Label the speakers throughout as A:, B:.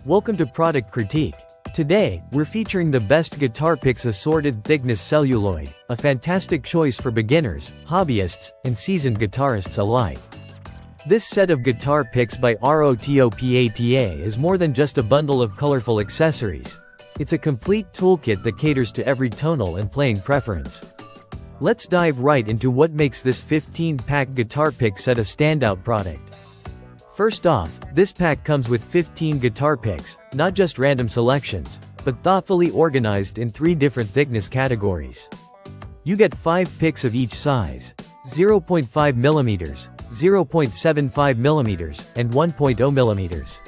A: Welcome to Product Critique. Today, we're featuring the best guitar picks assorted thickness celluloid, a fantastic choice for beginners, hobbyists, and seasoned guitarists alike. This set of guitar picks by ROTOPATA is more than just a bundle of colorful accessories. It's a complete toolkit that caters to every tonal and playing preference. Let's dive right into what makes this 15-pack guitar pick set a standout product. First off, this pack comes with 15 guitar picks, not just random selections, but thoughtfully organized in 3 different thickness categories. You get 5 picks of each size: 0.5 mm, 0.75 mm, and 1.0 mm.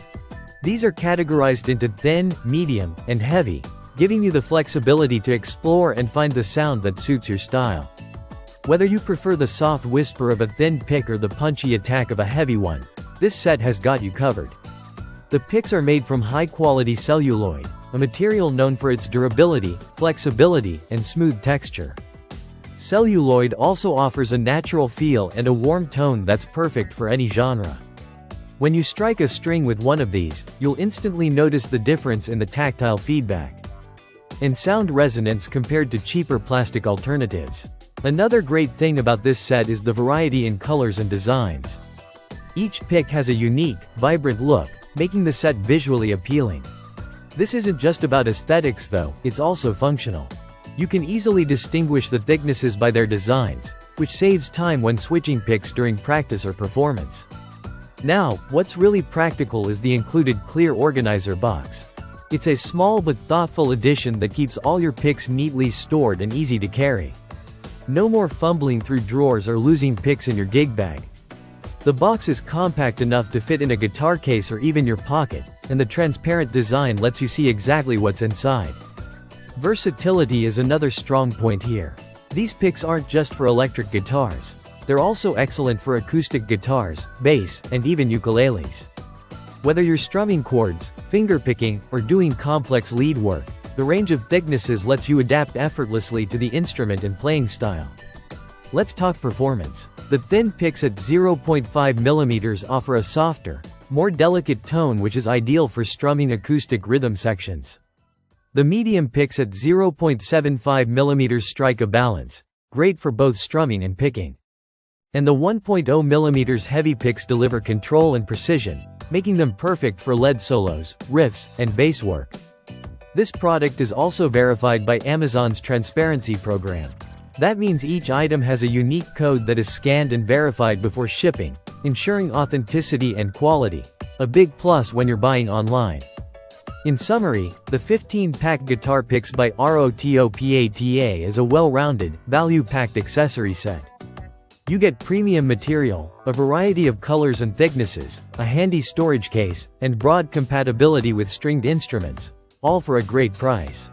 A: These are categorized into thin, medium, and heavy, giving you the flexibility to explore and find the sound that suits your style. Whether you prefer the soft whisper of a thin pick or the punchy attack of a heavy one, this set has got you covered. The picks are made from high-quality celluloid, a material known for its durability, flexibility, and smooth texture. Celluloid also offers a natural feel and a warm tone that's perfect for any genre. When you strike a string with one of these, you'll instantly notice the difference in the tactile feedback and sound resonance compared to cheaper plastic alternatives. Another great thing about this set is the variety in colors and designs. Each pick has a unique, vibrant look, making the set visually appealing. This isn't just about aesthetics though, it's also functional. You can easily distinguish the thicknesses by their designs, which saves time when switching picks during practice or performance. Now, what's really practical is the included clear organizer box. It's a small but thoughtful addition that keeps all your picks neatly stored and easy to carry. No more fumbling through drawers or losing picks in your gig bag. The box is compact enough to fit in a guitar case or even your pocket, and the transparent design lets you see exactly what's inside. Versatility is another strong point here. These picks aren't just for electric guitars. They're also excellent for acoustic guitars, bass, and even ukuleles. Whether you're strumming chords, fingerpicking, or doing complex lead work, the range of thicknesses lets you adapt effortlessly to the instrument and playing style. Let's talk performance. The thin picks at 0.5 mm offer a softer, more delicate tone which is ideal for strumming acoustic rhythm sections. The medium picks at 0.75 mm strike a balance, great for both strumming and picking. And the 1.0 mm heavy picks deliver control and precision, making them perfect for lead solos, riffs, and bass work. This product is also verified by Amazon's transparency program. That means each item has a unique code that is scanned and verified before shipping, ensuring authenticity and quality, a big plus when you're buying online. In summary, the 15-pack guitar picks by ROTOPATA is a well-rounded, value-packed accessory set. You get premium material, a variety of colors and thicknesses, a handy storage case, and broad compatibility with stringed instruments, all for a great price.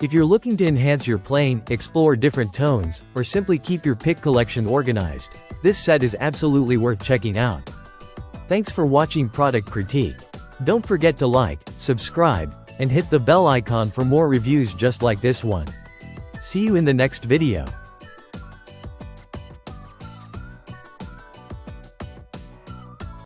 A: If you're looking to enhance your playing, explore different tones, or simply keep your pick collection organized, this set is absolutely worth checking out. Thanks for watching Product Critique. Don't forget to like, subscribe, and hit the bell icon for more reviews just like this one. See you in the next video.